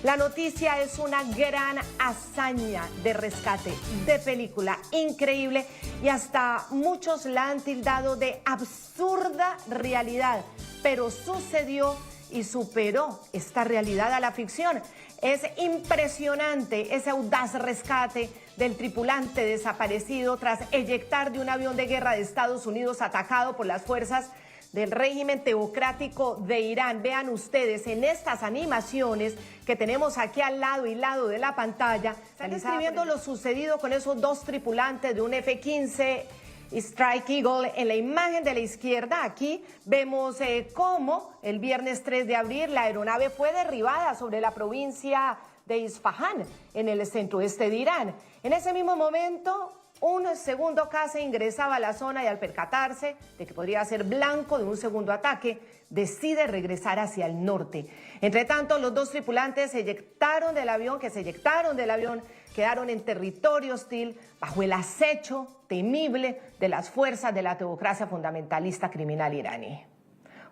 La noticia es una gran hazaña de rescate, de película, increíble, y hasta muchos la han tildado de absurda realidad, pero sucedió y superó esta realidad a la ficción. Es impresionante ese audaz rescate del tripulante desaparecido tras eyectar de un avión de guerra de Estados Unidos atacado por las fuerzas del régimen teocrático de Irán. Vean ustedes en estas animaciones que tenemos aquí al lado y lado de la pantalla, están describiendo lo sucedido con esos dos tripulantes de un F-15 Strike Eagle. En la imagen de la izquierda aquí vemos cómo el viernes 3 de abril la aeronave fue derribada sobre la provincia de Isfahán, en el centro-oeste de Irán. En ese mismo momento, un segundo caza ingresaba a la zona y al percatarse de que podría ser blanco de un segundo ataque, decide regresar hacia el norte. Entre tanto, los dos tripulantes se eyectaron del avión, quedaron en territorio hostil bajo el acecho temible de las fuerzas de la teocracia fundamentalista criminal iraní.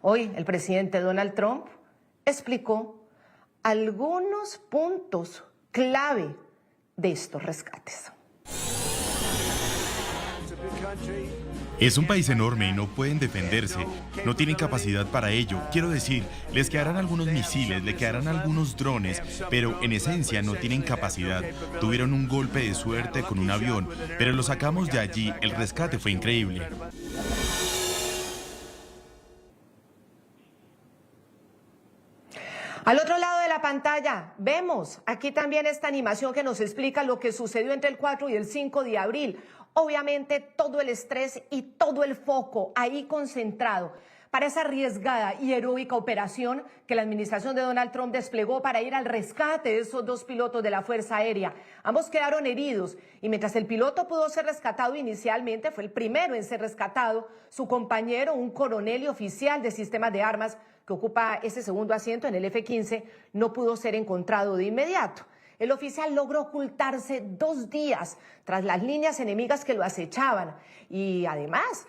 Hoy, el presidente Donald Trump explicó algunos puntos clave de estos rescates. Es un país enorme y no pueden defenderse, no tienen capacidad para ello. Quiero decir, les quedarán algunos misiles, le quedarán algunos drones, pero en esencia no tienen capacidad. Tuvieron un golpe de suerte con un avión, pero lo sacamos de allí, el rescate fue increíble. Al otro lado de la pantalla vemos aquí también esta animación que nos explica lo que sucedió entre el 4 y el 5 de abril. Obviamente todo el estrés y todo el foco ahí concentrado para esa arriesgada y heroica operación que la administración de Donald Trump desplegó para ir al rescate de esos dos pilotos de la Fuerza Aérea. Ambos quedaron heridos y mientras el piloto pudo ser rescatado inicialmente, fue el primero en ser rescatado, su compañero, un coronel y oficial de sistemas de armas que ocupa ese segundo asiento en el F-15, no pudo ser encontrado de inmediato. El oficial logró ocultarse 2 días tras las líneas enemigas que lo acechaban y además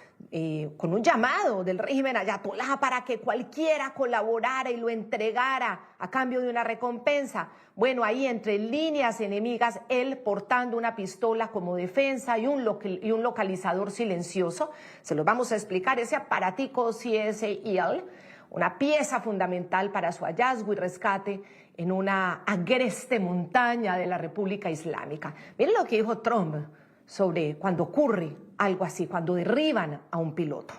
con un llamado del régimen ayatolá para que cualquiera colaborara y lo entregara a cambio de una recompensa. Bueno, ahí entre líneas enemigas, él portando una pistola como defensa y un localizador silencioso. Se los vamos a explicar, ese aparatico CSIL, una pieza fundamental para su hallazgo y rescate en una agreste montaña de la República Islámica. Miren lo que dijo Trump sobre cuando ocurre algo así, cuando derriban a un piloto.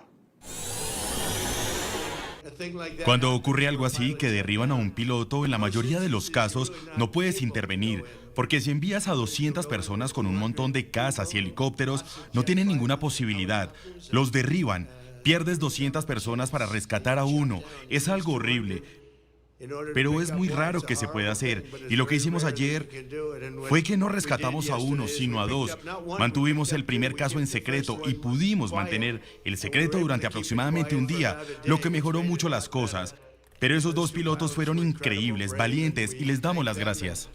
Cuando ocurre algo así, que derriban a un piloto, en la mayoría de los casos no puedes intervenir, porque si envías a 200 personas con un montón de cazas y helicópteros, no tienen ninguna posibilidad. Los derriban. Pierdes 200 personas para rescatar a uno. Es algo horrible. Pero es muy raro que se pueda hacer. Y lo que hicimos ayer fue que no rescatamos a uno, sino a 2. Mantuvimos el primer caso en secreto y pudimos mantener el secreto durante aproximadamente un día, lo que mejoró mucho las cosas. Pero esos 2 pilotos fueron increíbles, valientes, y les damos las gracias.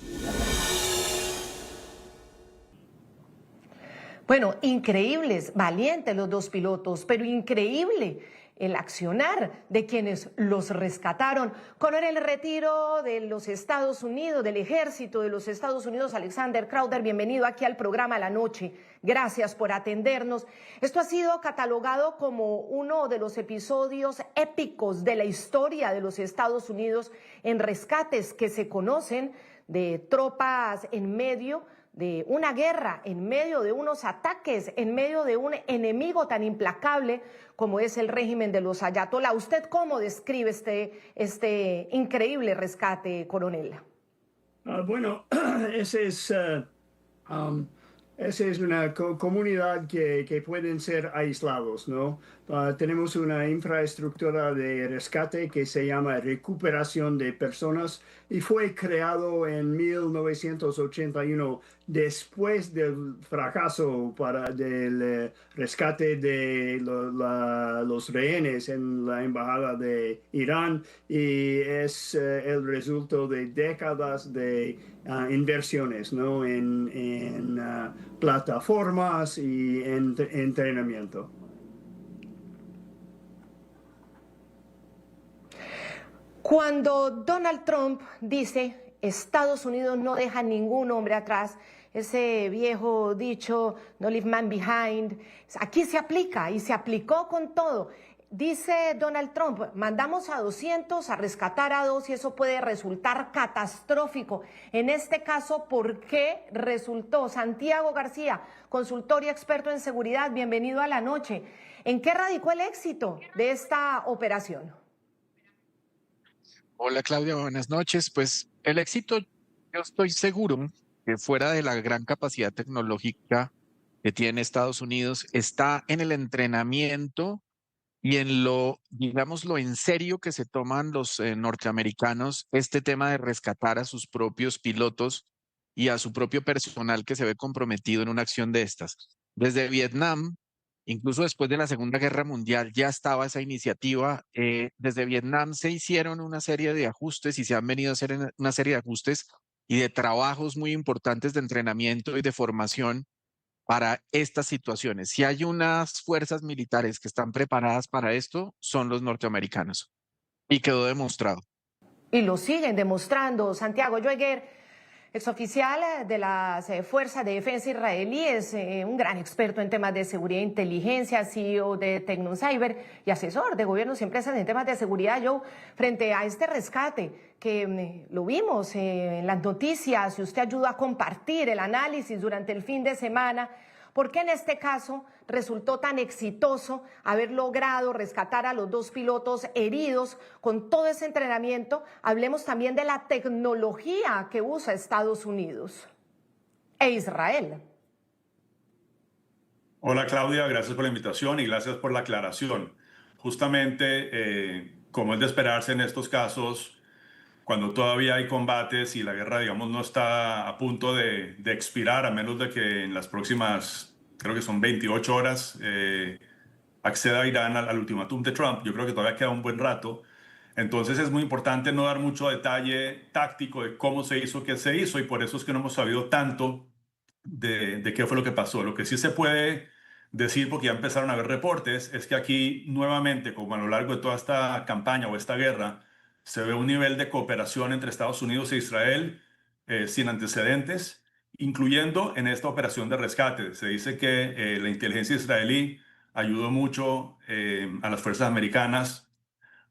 Bueno, increíbles, valientes los 2 pilotos, pero increíble el accionar de quienes los rescataron. Con el retiro de los Estados Unidos, del ejército de los Estados Unidos, Alexander Crowder, bienvenido aquí al programa La Noche. Gracias por atendernos. Esto ha sido catalogado como uno de los episodios épicos de la historia de los Estados Unidos en rescates que se conocen de tropas en medio de una guerra, en medio de unos ataques, en medio de un enemigo tan implacable como es el régimen de los ayatolá. ¿Usted cómo describe este increíble rescate, coronel? Bueno, ese es una comunidad que pueden ser aislados, ¿no? Tenemos una infraestructura de rescate que se llama recuperación de personas y fue creado en 1981 después del fracaso del rescate de los rehenes en la embajada de Irán, y es el resultado de décadas de inversiones, ¿no? en plataformas y entrenamiento. Cuando Donald Trump dice Estados Unidos no deja ningún hombre atrás. Ese viejo dicho, no leave man behind, aquí se aplica y se aplicó con todo. Dice Donald Trump, mandamos a 200 a rescatar a 2 y eso puede resultar catastrófico. En este caso, ¿por qué resultó? Santiago García, consultor y experto en seguridad, bienvenido a la noche. ¿En qué radicó el éxito de esta operación? Hola Claudia, buenas noches. Pues el éxito, yo estoy seguro que fuera de la gran capacidad tecnológica que tiene Estados Unidos, está en el entrenamiento y en lo, digámoslo, en serio que se toman los norteamericanos este tema de rescatar a sus propios pilotos y a su propio personal que se ve comprometido en una acción de estas. Desde Vietnam, incluso después de la Segunda Guerra Mundial, ya estaba esa iniciativa. Desde Vietnam se hicieron una serie de ajustes y se han venido a hacer una serie de ajustes y de trabajos muy importantes de entrenamiento y de formación para estas situaciones. Si hay unas fuerzas militares que están preparadas para esto, son los norteamericanos. Y quedó demostrado. Y lo siguen demostrando. Santiago Joeguer, exoficial de las Fuerzas de Defensa israelíes, un gran experto en temas de seguridad e inteligencia, CEO de TecnoCyber y asesor de gobiernos y empresas en temas de seguridad. Joe, frente a este rescate que lo vimos en las noticias y usted ayudó a compartir el análisis durante el fin de semana, ¿por qué en este caso resultó tan exitoso haber logrado rescatar a los 2 pilotos heridos con todo ese entrenamiento? Hablemos también de la tecnología que usa Estados Unidos e Israel. Hola Claudia, gracias por la invitación y gracias por la aclaración. Justamente, como es de esperarse en estos casos, cuando todavía hay combates y la guerra, digamos, no está a punto de expirar, a menos de que en las próximas, creo que son 28 horas, acceda Irán al ultimátum de Trump. Yo creo que todavía queda un buen rato. Entonces es muy importante no dar mucho detalle táctico de cómo se hizo, qué se hizo, y por eso es que no hemos sabido tanto de qué fue lo que pasó. Lo que sí se puede decir, porque ya empezaron a haber reportes, es que aquí nuevamente, como a lo largo de toda esta campaña o esta guerra, se ve un nivel de cooperación entre Estados Unidos e Israel sin antecedentes, incluyendo en esta operación de rescate. Se dice que la inteligencia israelí ayudó mucho a las fuerzas americanas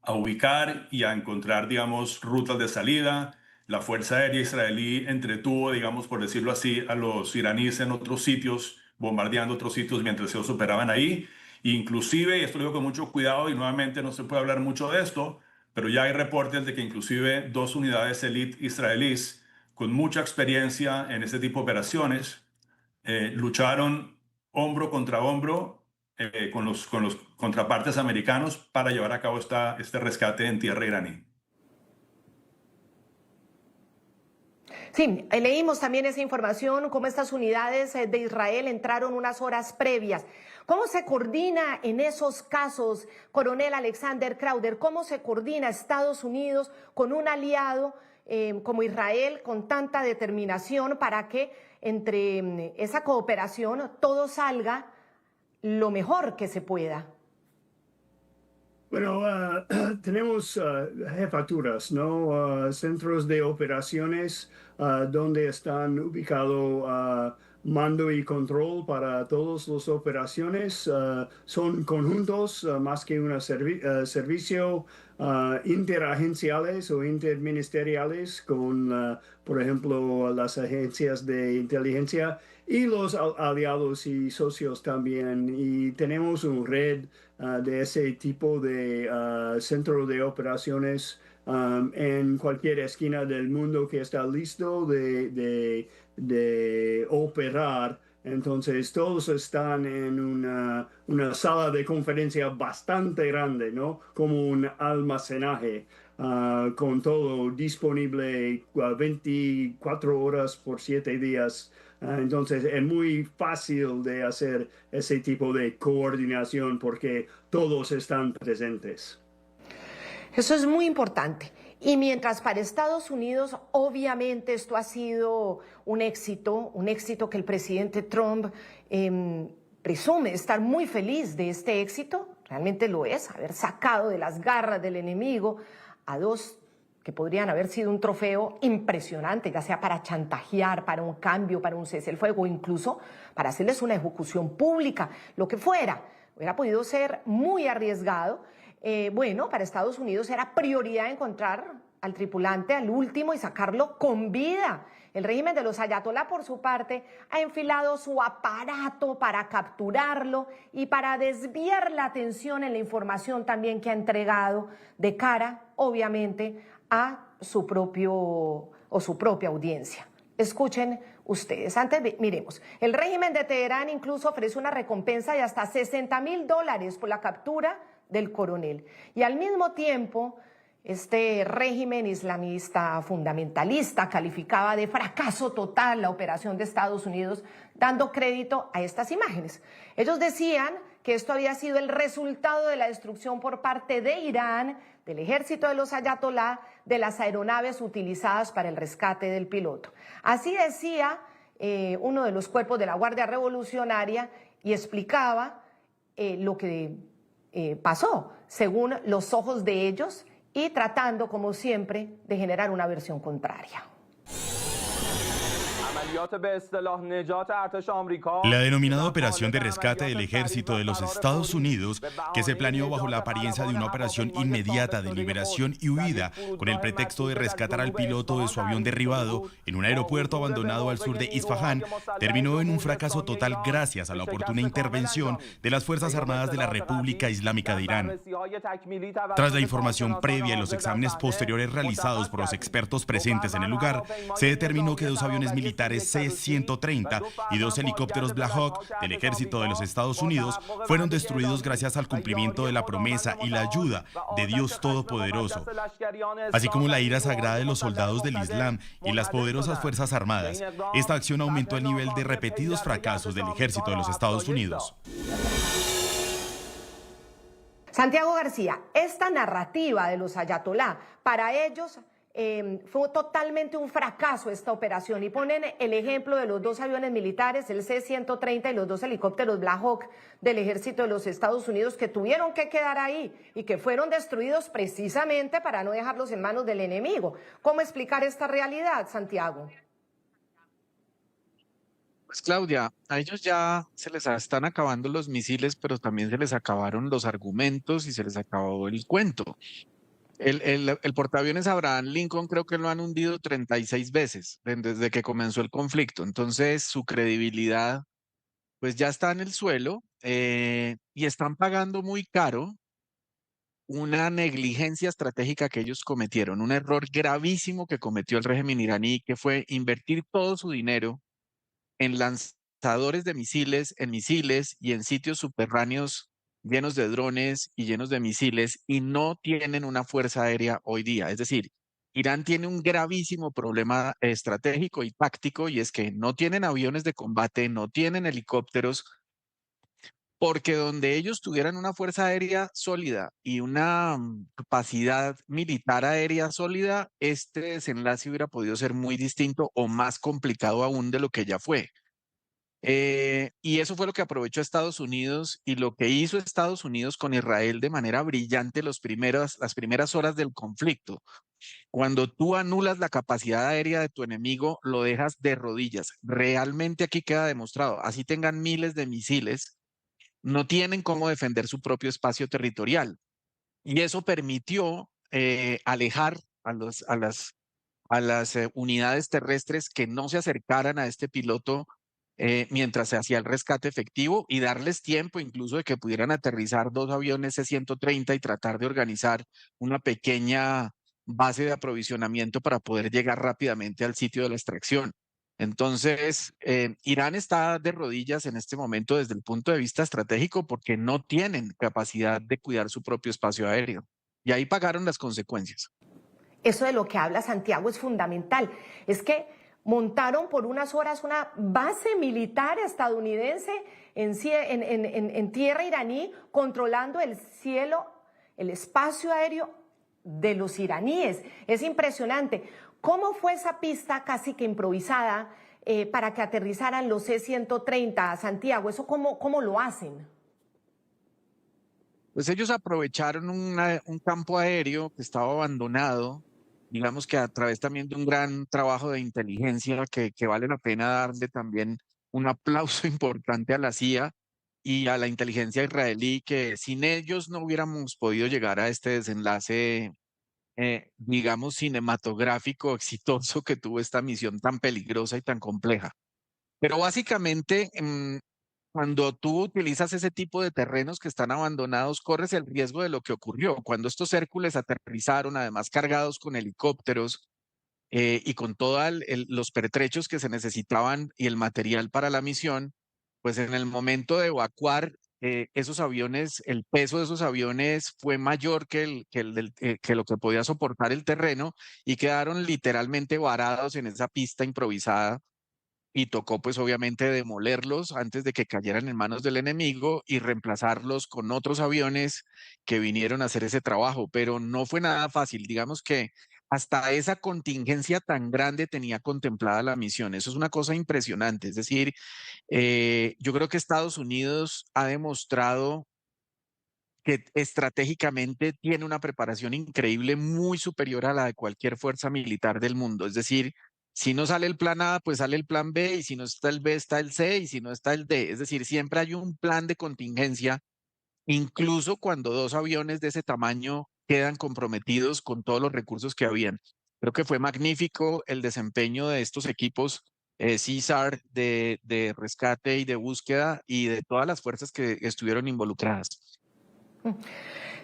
a ubicar y a encontrar, digamos, rutas de salida. La Fuerza Aérea Israelí entretuvo, digamos, por decirlo así, a los iraníes en otros sitios, bombardeando otros sitios mientras ellos operaban ahí. Inclusive, y esto lo digo con mucho cuidado y nuevamente no se puede hablar mucho de esto, pero ya hay reportes de que inclusive 2 unidades elite israelíes con mucha experiencia en este tipo de operaciones lucharon hombro contra hombro con los contrapartes americanos para llevar a cabo este rescate en tierra iraní. Sí, leímos también esa información, cómo estas unidades de Israel entraron unas horas previas. ¿Cómo se coordina en esos casos, coronel Alexander Crowder? ¿Cómo se coordina Estados Unidos con un aliado como Israel con tanta determinación para que entre esa cooperación todo salga lo mejor que se pueda? Bueno, tenemos jefaturas, ¿no? Centros de operaciones donde están ubicados mando y control para todas las operaciones. Son conjuntos más que un servicio interagenciales o interministeriales con, por ejemplo, las agencias de inteligencia y los aliados y socios también. Y tenemos una red de ese tipo de centro de operaciones en cualquier esquina del mundo que está listo de operar. Entonces todos están en una sala de conferencia bastante grande, ¿no? Como un almacenaje con todo disponible 24 horas por 7 días. Entonces es muy fácil de hacer ese tipo de coordinación porque todos están presentes. Eso es muy importante. Y mientras para Estados Unidos, obviamente esto ha sido un éxito que el presidente Trump presume estar muy feliz de este éxito, realmente lo es, haber sacado de las garras del enemigo a 2 que podrían haber sido un trofeo impresionante, ya sea para chantajear, para un cambio, para un cese el fuego, incluso para hacerles una ejecución pública, lo que fuera. Hubiera podido ser muy arriesgado. Bueno, para Estados Unidos era prioridad encontrar al tripulante, al último, y sacarlo con vida. El régimen de los ayatolá, por su parte, ha enfilado su aparato para capturarlo y para desviar la atención en la información también que ha entregado de cara, obviamente, a su propia audiencia. Escuchen ustedes. Antes, miremos. El régimen de Teherán incluso ofrece una recompensa de hasta $60.000 por la captura del coronel. Y al mismo tiempo, este régimen islamista fundamentalista calificaba de fracaso total la operación de Estados Unidos, dando crédito a estas imágenes. Ellos decían que esto había sido el resultado de la destrucción por parte de Irán, del ejército de los ayatolá, de las aeronaves utilizadas para el rescate del piloto. Así decía uno de los cuerpos de la Guardia Revolucionaria y explicaba lo que pasó según los ojos de ellos y tratando, como siempre, de generar una versión contraria. La denominada Operación de Rescate del Ejército de los Estados Unidos, que se planeó bajo la apariencia de una operación inmediata de liberación y huida, con el pretexto de rescatar al piloto de su avión derribado en un aeropuerto abandonado al sur de Isfahán, terminó en un fracaso total gracias a la oportuna intervención de las Fuerzas Armadas de la República Islámica de Irán. Tras la información previa y los exámenes posteriores realizados por los expertos presentes en el lugar, se determinó que 2 aviones militares C-130 y 2 helicópteros Black Hawk del ejército de los Estados Unidos fueron destruidos gracias al cumplimiento de la promesa y la ayuda de Dios Todopoderoso, así como la ira sagrada de los soldados del Islam y las poderosas Fuerzas Armadas. Esta acción aumentó el nivel de repetidos fracasos del ejército de los Estados Unidos. Santiago García, esta narrativa de los ayatolá, para ellos fue totalmente un fracaso esta operación, y ponen el ejemplo de los 2 aviones militares, el C-130 y los 2 helicópteros Black Hawk del ejército de los Estados Unidos, que tuvieron que quedar ahí y que fueron destruidos precisamente para no dejarlos en manos del enemigo. ¿Cómo explicar esta realidad, Santiago? Pues Claudia, a ellos ya se les están acabando los misiles, pero también se les acabaron los argumentos y se les acabó el cuento. El portaaviones Abraham Lincoln creo que lo han hundido 36 veces desde que comenzó el conflicto. Entonces su credibilidad pues ya está en el suelo, y están pagando muy caro una negligencia estratégica que ellos cometieron, un error gravísimo que cometió el régimen iraní, que fue invertir todo su dinero en lanzadores de misiles, en misiles y en sitios subterráneos llenos de drones y llenos de misiles, y no tienen una fuerza aérea hoy día. Es decir, Irán tiene un gravísimo problema estratégico y táctico, y es que no tienen aviones de combate, no tienen helicópteros, porque donde ellos tuvieran una fuerza aérea sólida y una capacidad militar aérea sólida, este desenlace hubiera podido ser muy distinto o más complicado aún de lo que ya fue. Y eso fue lo que aprovechó Estados Unidos, y lo que hizo Estados Unidos con Israel de manera brillante las primeras horas del conflicto. Cuando tú anulas la capacidad aérea de tu enemigo, lo dejas de rodillas. Realmente aquí queda demostrado, así tengan miles de misiles, no tienen cómo defender su propio espacio territorial. Y eso permitió alejar a las unidades terrestres que no se acercaran a este piloto mientras se hacía el rescate efectivo, y darles tiempo incluso de que pudieran aterrizar 2 aviones C-130 y tratar de organizar una pequeña base de aprovisionamiento para poder llegar rápidamente al sitio de la extracción. Entonces, Irán está de rodillas en este momento desde el punto de vista estratégico, porque no tienen capacidad de cuidar su propio espacio aéreo. Y ahí pagaron las consecuencias. Eso de lo que habla Santiago es fundamental. Es que montaron por unas horas una base militar estadounidense en tierra iraní, controlando el cielo, el espacio aéreo de los iraníes. Es impresionante. ¿Cómo fue esa pista casi que improvisada para que aterrizaran los C-130, Santiago? ¿Eso cómo lo hacen? Pues ellos aprovecharon un campo aéreo que estaba abandonado digamos que a través también de un gran trabajo de inteligencia que vale la pena darle también un aplauso importante a la CIA y a la inteligencia israelí, que sin ellos no hubiéramos podido llegar a este desenlace, digamos, cinematográfico exitoso que tuvo esta misión tan peligrosa y tan compleja. Pero básicamente, cuando tú utilizas ese tipo de terrenos que están abandonados, corres el riesgo de lo que ocurrió. Cuando estos Hércules aterrizaron, además cargados con helicópteros y con todos los pertrechos que se necesitaban y el material para la misión, pues en el momento de evacuar esos aviones, el peso de esos aviones fue mayor que lo que podía soportar el terreno y quedaron literalmente varados en esa pista improvisada y tocó pues obviamente demolerlos antes de que cayeran en manos del enemigo y reemplazarlos con otros aviones que vinieron a hacer ese trabajo, pero no fue nada fácil. Digamos que hasta esa contingencia tan grande tenía contemplada la misión. Eso es una cosa impresionante. Es decir, yo creo que Estados Unidos ha demostrado que estratégicamente tiene una preparación increíble, muy superior a la de cualquier fuerza militar del mundo. Es decir, si no sale el plan A, pues sale el plan B, y si no está el B, está el C, y si no está el D. Es decir, siempre hay un plan de contingencia, incluso cuando dos aviones de ese tamaño quedan comprometidos con todos los recursos que habían. Creo que fue magnífico el desempeño de estos equipos CSAR de rescate y de búsqueda y de todas las fuerzas que estuvieron involucradas.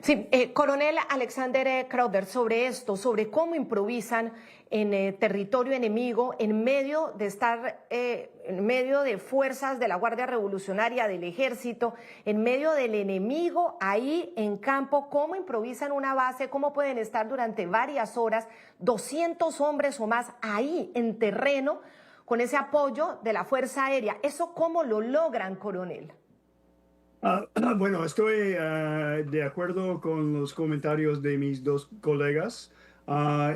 Sí, coronel Alexander Crowder, sobre esto, sobre cómo improvisan en territorio enemigo, en medio de estar, en medio de fuerzas de la Guardia Revolucionaria, del Ejército, en medio del enemigo, ahí en campo, cómo improvisan una base, cómo pueden estar durante varias horas, 200 hombres o más ahí en terreno, con ese apoyo de la Fuerza Aérea. ¿Eso cómo lo logran, coronel? Bueno, estoy de acuerdo con los comentarios de mis dos colegas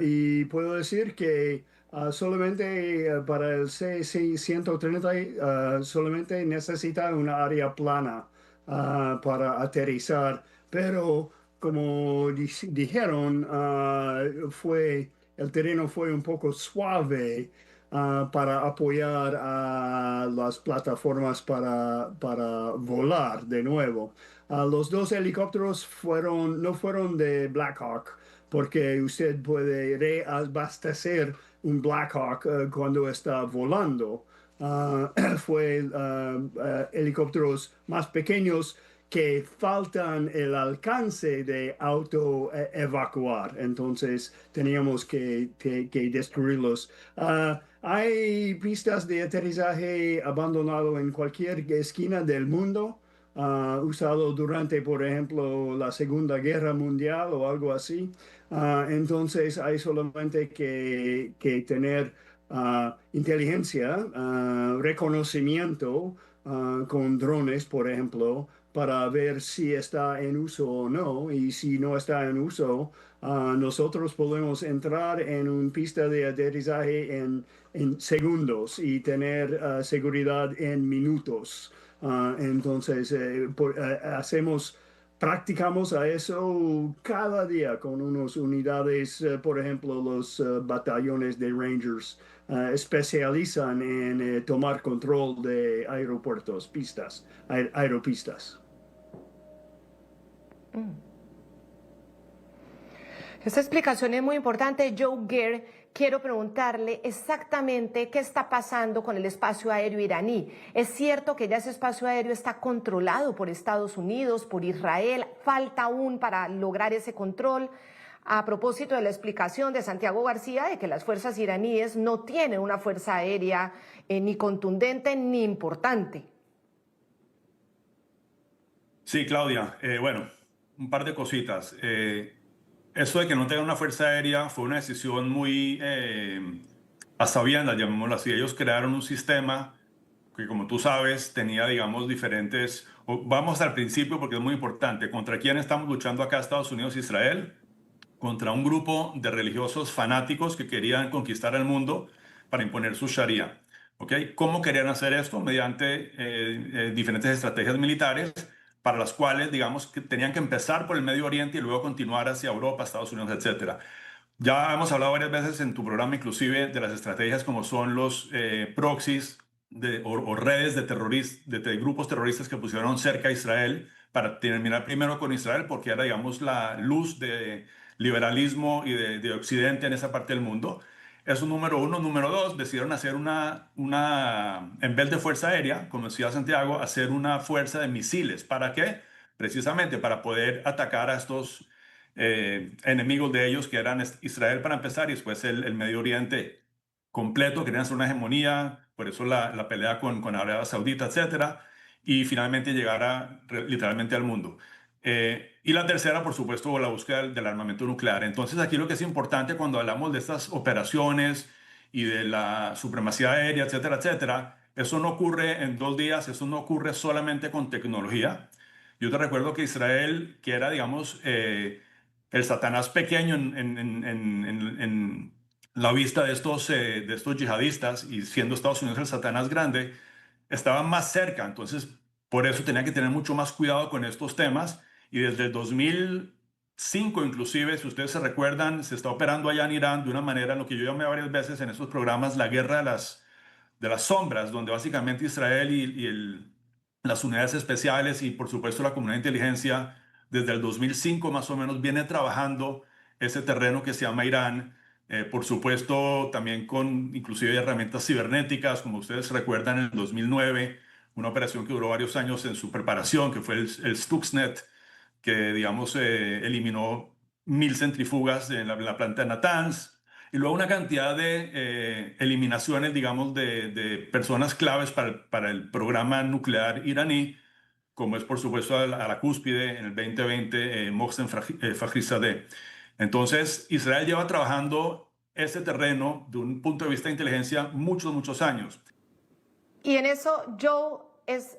y puedo decir que solamente para el C-130 solamente necesita una área plana para aterrizar, pero como dijeron, el terreno fue un poco suave para apoyar a las plataformas para volar de nuevo. Los dos helicópteros no fueron de Black Hawk, porque usted puede reabastecer un Black Hawk cuando está volando. Fue helicópteros más pequeños que faltan el alcance de auto evacuar, entonces teníamos que destruirlos. Hay pistas de aterrizaje abandonado en cualquier esquina del mundo, usado durante, por ejemplo, la Segunda Guerra Mundial o algo así. Entonces hay solamente que tener inteligencia, reconocimiento con drones, por ejemplo, para ver si está en uso o no. Y si no está en uso, nosotros podemos entrar en una pista de aterrizaje en segundos y tener seguridad en minutos. Entonces, practicamos a eso cada día con unas unidades, por ejemplo, los batallones de Rangers especializan en tomar control de aeropuertos, pistas, aeropistas. Esta explicación es muy importante. Joe Gehr, quiero preguntarle exactamente qué está pasando con el espacio aéreo iraní. ¿Es cierto que ya ese espacio aéreo está controlado por Estados Unidos, por Israel? ¿Falta aún para lograr ese control? A propósito de la explicación de Santiago García de que las fuerzas iraníes no tienen una fuerza aérea ni contundente ni importante. Sí, Claudia. Bueno, un par de cositas. Eso de que no tengan una fuerza aérea fue una decisión muy a sabiendas, llamémoslo así. Ellos crearon un sistema que, como tú sabes, tenía, digamos, diferentes... Vamos al principio porque es muy importante. ¿Contra quién estamos luchando acá, Estados Unidos e Israel? Contra un grupo de religiosos fanáticos que querían conquistar el mundo para imponer su sharia. ¿Ok? ¿Cómo querían hacer esto? Mediante diferentes estrategias militares para las cuales, digamos, que tenían que empezar por el Medio Oriente y luego continuar hacia Europa, Estados Unidos, etcétera. Ya hemos hablado varias veces en tu programa, inclusive, de las estrategias como son los proxies o redes de grupos terroristas que pusieron cerca a Israel para terminar primero con Israel, porque era, digamos, la luz de liberalismo y de Occidente en esa parte del mundo. Eso número uno. Número dos, decidieron hacer en vez de fuerza aérea, como decía Santiago, hacer una fuerza de misiles. ¿Para qué? Precisamente para poder atacar a estos enemigos de ellos, que eran Israel para empezar y después el Medio Oriente completo, querían hacer una hegemonía, por eso la pelea con Arabia Saudita, etcétera, y finalmente llegar literalmente al mundo. Y la tercera, por supuesto, la búsqueda del armamento nuclear. Entonces, aquí lo que es importante cuando hablamos de estas operaciones y de la supremacía aérea, etcétera, etcétera, eso no ocurre en 2 días, eso no ocurre solamente con tecnología. Yo te recuerdo que Israel, que era, digamos, el Satanás pequeño en la vista de estos yihadistas, y siendo Estados Unidos el Satanás grande, estaban más cerca. Entonces, por eso tenía que tener mucho más cuidado con estos temas. Y desde el 2005, inclusive, si ustedes se recuerdan, se está operando allá en Irán de una manera, lo que yo llamé varias veces en estos programas, la guerra de las sombras, donde básicamente Israel las unidades especiales y por supuesto la comunidad de inteligencia desde el 2005 más o menos viene trabajando ese terreno que se llama Irán, por supuesto también con inclusive herramientas cibernéticas, como ustedes recuerdan en el 2009, una operación que duró varios años en su preparación, que fue el Stuxnet, que digamos eliminó 1000 centrífugas en la planta de Natanz, y luego una cantidad de eliminaciones, digamos, de personas claves para el programa nuclear iraní, como es por supuesto a la cúspide en el 2020, Mohsen Fakhrizadeh. Entonces, Israel lleva trabajando ese terreno de un punto de vista de inteligencia muchos, muchos años. Y en eso, Joe, es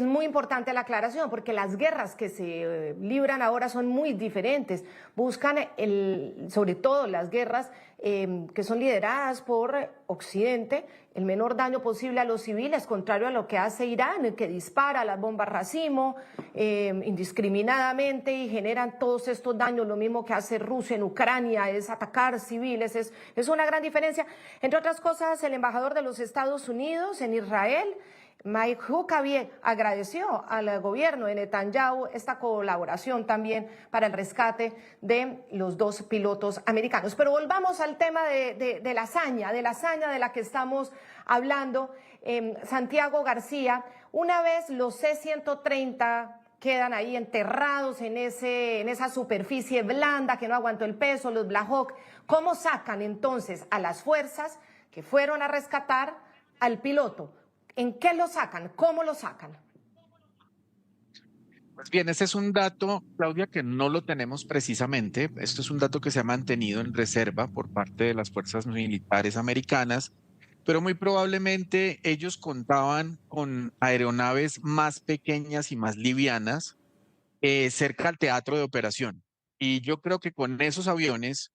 muy importante la aclaración, porque las guerras que se libran ahora son muy diferentes. Buscan, sobre todo las guerras que son lideradas por Occidente, el menor daño posible a los civiles, contrario a lo que hace Irán, que dispara las bombas racimo indiscriminadamente y generan todos estos daños. Lo mismo que hace Rusia en Ucrania, es atacar civiles, es una gran diferencia. Entre otras cosas, el embajador de los Estados Unidos en Israel, Mike Huckabee, agradeció al gobierno de Netanyahu esta colaboración también para el rescate de los 2 pilotos americanos. Pero volvamos al tema de la hazaña de la que estamos hablando. Santiago García, una vez los C-130 quedan ahí enterrados en esa superficie blanda que no aguantó el peso, los Black Hawk, ¿cómo sacan entonces a las fuerzas que fueron a rescatar al piloto? ¿En qué lo sacan? ¿Cómo lo sacan? Pues bien, ese es un dato, Claudia, que no lo tenemos precisamente. Esto es un dato que se ha mantenido en reserva por parte de las fuerzas militares americanas, pero muy probablemente ellos contaban con aeronaves más pequeñas y más livianas cerca al teatro de operación. Y yo creo que con esos aviones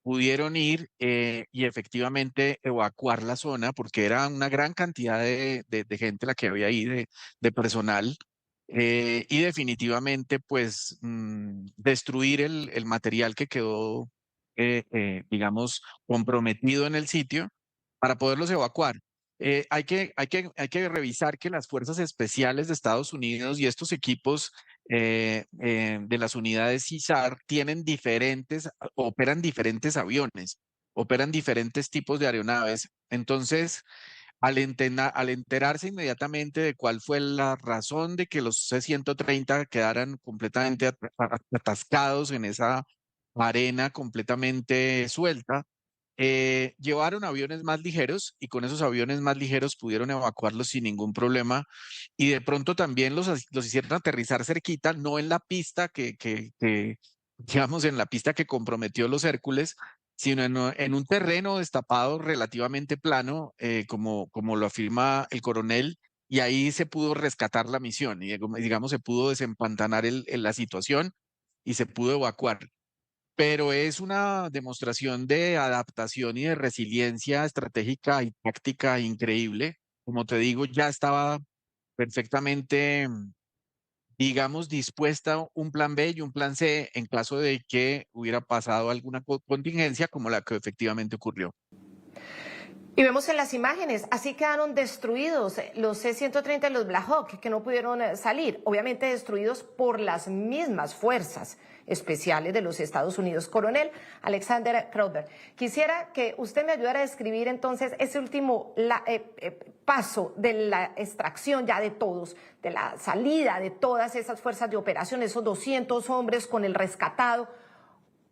pudieron ir y efectivamente evacuar la zona, porque era una gran cantidad de gente la que había ahí, de personal, y definitivamente pues destruir el material que quedó, digamos, comprometido en el sitio para poderlos evacuar. Hay que revisar que las fuerzas especiales de Estados Unidos y estos equipos de las unidades ISAR operan diferentes aviones, operan diferentes tipos de aeronaves. Entonces, al enterarse inmediatamente de cuál fue la razón de que los C-130 quedaran completamente atascados en esa arena completamente suelta, llevaron aviones más ligeros y con esos aviones más ligeros pudieron evacuarlos sin ningún problema y de pronto también los hicieron aterrizar cerquita, no en la pista digamos, en la pista que comprometió los Hércules, sino en un terreno destapado relativamente plano, como lo afirma el coronel, y ahí se pudo rescatar la misión y digamos se pudo desempantanar la situación y se pudo evacuar, pero es una demostración de adaptación y de resiliencia estratégica y táctica increíble. Como te digo, ya estaba perfectamente digamos, dispuesta un plan B y un plan C en caso de que hubiera pasado alguna contingencia como la que efectivamente ocurrió. Y vemos en las imágenes, así quedaron destruidos los C-130 y los Black Hawk, que no pudieron salir, obviamente destruidos por las mismas fuerzas especiales de los Estados Unidos. Coronel Alexander Krauber, quisiera que usted me ayudara a describir entonces ese último paso de la extracción ya de todos, de la salida de todas esas fuerzas de operación, esos 200 hombres con el rescatado.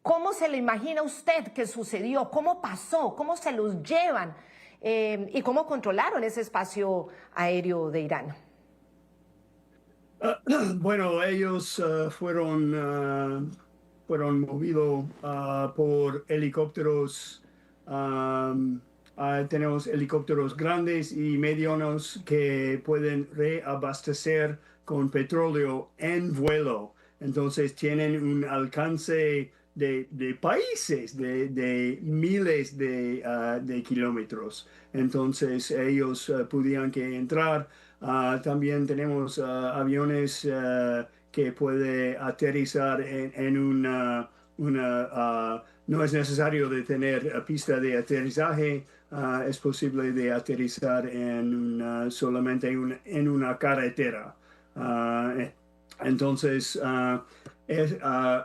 ¿Cómo se le imagina usted que sucedió? ¿Cómo pasó? ¿Cómo se los llevan? ¿Y cómo controlaron ese espacio aéreo de Irán? Bueno, ellos fueron movidos por helicópteros. Tenemos helicópteros grandes y medianos que pueden reabastecer con petróleo en vuelo. Entonces tienen un alcance de países, de miles de kilómetros. Entonces ellos podían que entrar. También tenemos aviones que pueden aterrizar en no es necesario de tener pista de aterrizaje. Es posible de aterrizar solamente en una carretera. Entonces,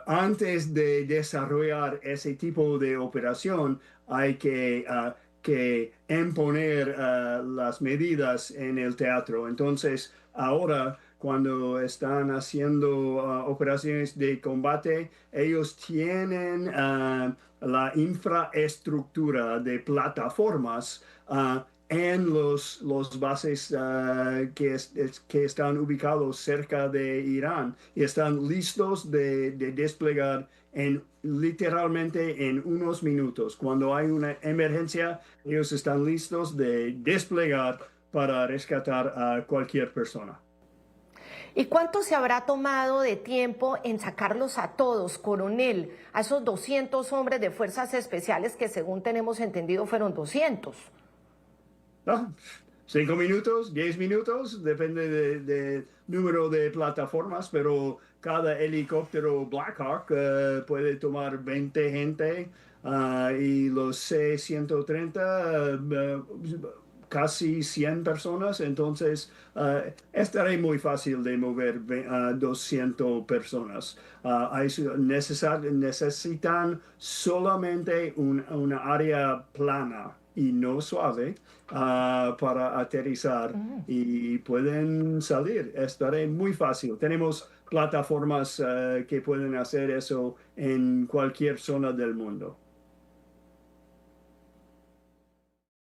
antes de desarrollar ese tipo de operación, hay que imponer las medidas en el teatro. Entonces, ahora, cuando están haciendo operaciones de combate, ellos tienen la infraestructura de plataformas en los bases que están ubicados cerca de Irán y están listos de desplegar literalmente en unos minutos. Cuando hay una emergencia, ellos están listos de desplegar para rescatar a cualquier persona. ¿Y cuánto se habrá tomado de tiempo en sacarlos a todos, coronel, a esos 200 hombres de fuerzas especiales que según tenemos entendido fueron 200? 5 minutos, 10 minutos, depende del número de plataformas, pero cada helicóptero Black Hawk puede tomar 20 gente y los C-130 casi 100 personas, entonces estará muy fácil de mover 200 personas. Necesitan solamente una área plana y no suave para aterrizar y pueden salir. Estará muy fácil. Tenemos plataformas que pueden hacer eso en cualquier zona del mundo.